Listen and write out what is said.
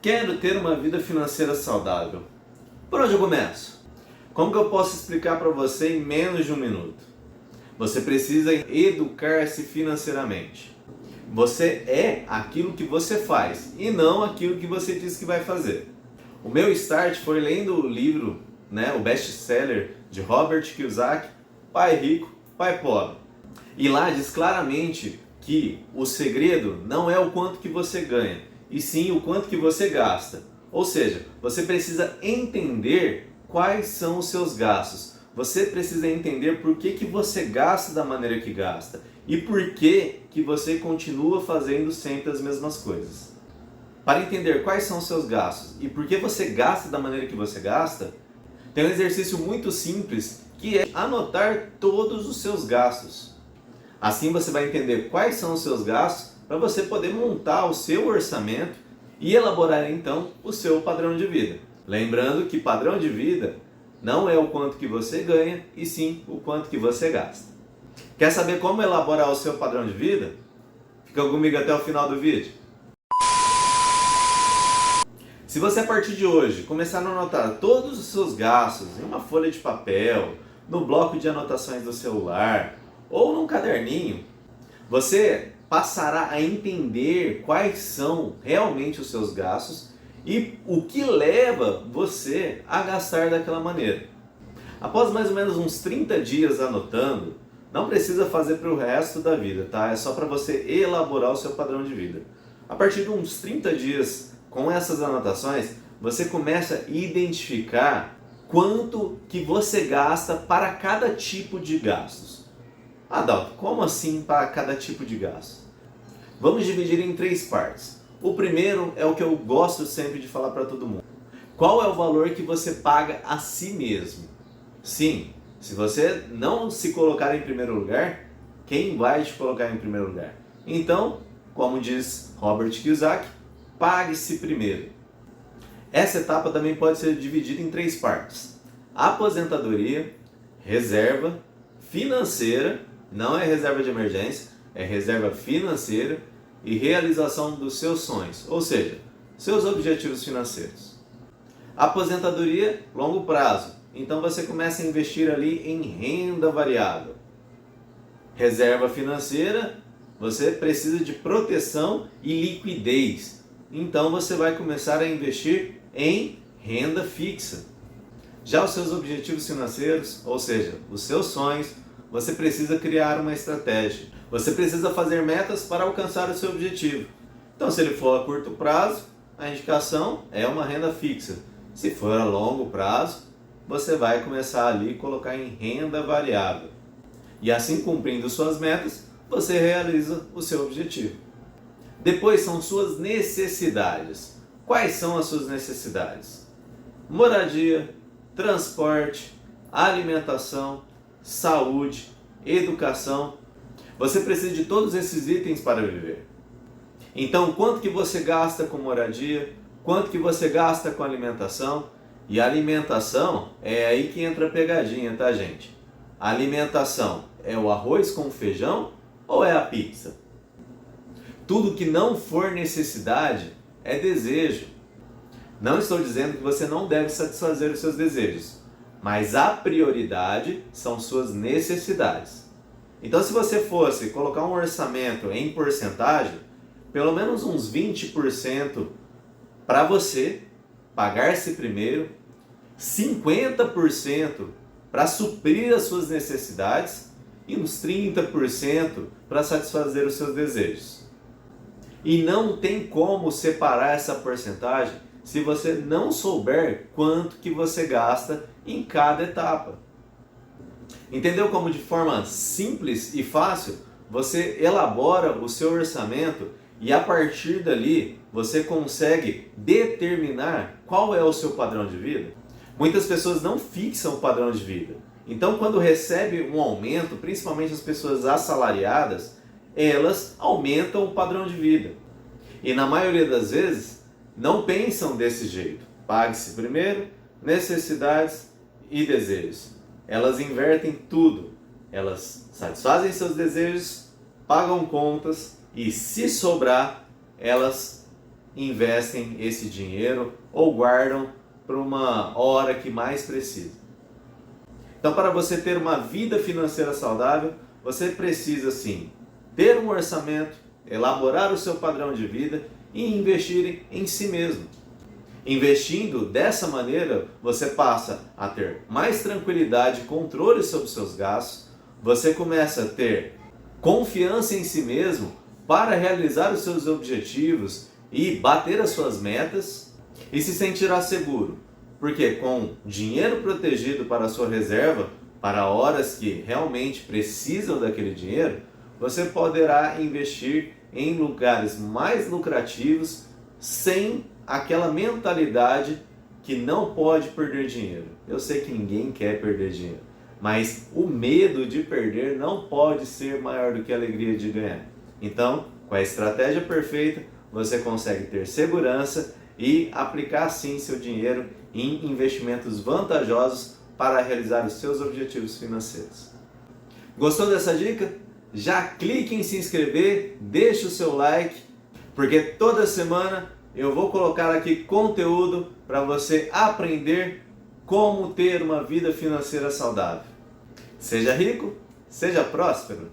Quero ter uma vida financeira saudável. Por onde eu começo? Como que eu posso explicar para você em menos de um minuto? Você precisa educar-se financeiramente. Você é aquilo que você faz e não aquilo que você diz que vai fazer. O meu start foi lendo o livro, o best-seller de Robert Kiyosaki, Pai Rico, Pai Pobre. E lá diz claramente que o segredo não é o quanto que você ganha, e sim o quanto que você gasta. Ou seja, você precisa entender quais são os seus gastos. Você precisa entender por que você gasta da maneira que gasta e por que você continua fazendo sempre as mesmas coisas. Para entender quais são os seus gastos e por que você gasta da maneira que você gasta, tem um exercício muito simples que é anotar todos os seus gastos. Assim você vai entender quais são os seus gastos para você poder montar o seu orçamento e elaborar então o seu padrão de vida. Lembrando que padrão de vida não é o quanto que você ganha, e sim o quanto que você gasta. Quer saber como elaborar o seu padrão de vida? Fica comigo até o final do vídeo. Se você a partir de hoje começar a anotar todos os seus gastos em uma folha de papel, no bloco de anotações do celular ou num caderninho, você passará a entender quais são realmente os seus gastos e o que leva você a gastar daquela maneira. Após mais ou menos uns 30 dias anotando, não precisa fazer para o resto da vida, tá? É só para você elaborar o seu padrão de vida. A partir de uns 30 dias com essas anotações, você começa a identificar quanto que você gasta para cada tipo de gastos. Adalto, como assim para cada tipo de gasto? Vamos dividir em 3 partes. O primeiro é o que eu gosto sempre de falar para todo mundo. Qual é o valor que você paga a si mesmo? Sim, se você não se colocar em primeiro lugar, quem vai te colocar em primeiro lugar? Então, como diz Robert Kiyosaki, pague-se primeiro. Essa etapa também pode ser dividida em 3 partes. Aposentadoria, reserva, financeira, não é reserva de emergência, é reserva financeira e realização dos seus sonhos, ou seja, seus objetivos financeiros. Aposentadoria, longo prazo, então você começa a investir ali em renda variável. Reserva financeira, você precisa de proteção e liquidez, então você vai começar a investir em renda fixa. Já os seus objetivos financeiros, ou seja, os seus sonhos, você precisa criar uma estratégia. Você precisa fazer metas para alcançar o seu objetivo. Então, se ele for a curto prazo, a indicação é uma renda fixa. Se for a longo prazo, você vai começar ali a colocar em renda variável. E assim, cumprindo suas metas, você realiza o seu objetivo. Depois são suas necessidades. Quais são as suas necessidades? Moradia, transporte, alimentação, saúde, educação. Você precisa de todos esses itens para viver. Então, quanto que você gasta com moradia? Quanto que você gasta com alimentação? E alimentação é aí que entra a pegadinha, tá, gente? A alimentação é o arroz com feijão ou é a pizza? Tudo que não for necessidade é desejo. Não estou dizendo que você não deve satisfazer os seus desejos, mas a prioridade são suas necessidades. Então, se você fosse colocar um orçamento em porcentagem, pelo menos uns 20% para você pagar-se primeiro, 50% para suprir as suas necessidades e uns 30% para satisfazer os seus desejos. E não tem como separar essa porcentagem se você não souber quanto que você gasta em cada etapa. Entendeu como de forma simples e fácil você elabora o seu orçamento e a partir dali você consegue determinar qual é o seu padrão de vida? Muitas pessoas não fixam o padrão de vida. Então, quando recebe um aumento, principalmente as pessoas assalariadas, elas aumentam o padrão de vida. E na maioria das vezes não pensam desse jeito. Pague-se primeiro, necessidades e desejos. Elas invertem tudo. Elas satisfazem seus desejos, pagam contas e, se sobrar, elas investem esse dinheiro ou guardam para uma hora que mais precisa. Então, para você ter uma vida financeira saudável, você precisa sim ter um orçamento, elaborar o seu padrão de vida e investir em si mesmo. Investindo dessa maneira, você passa a ter mais tranquilidade e controle sobre seus gastos, você começa a ter confiança em si mesmo para realizar os seus objetivos e bater as suas metas e se sentirá seguro, porque com dinheiro protegido para a sua reserva, para horas que realmente precisam daquele dinheiro, você poderá investir em lugares mais lucrativos sem aquela mentalidade que não pode perder dinheiro. Eu sei que ninguém quer perder dinheiro, mas o medo de perder não pode ser maior do que a alegria de ganhar. Então, com a estratégia perfeita, você consegue ter segurança e aplicar sim seu dinheiro em investimentos vantajosos para realizar os seus objetivos financeiros. Gostou dessa dica? Já clique em se inscrever, deixe o seu like, porque toda semana eu vou colocar aqui conteúdo para você aprender como ter uma vida financeira saudável. Seja rico, seja próspero.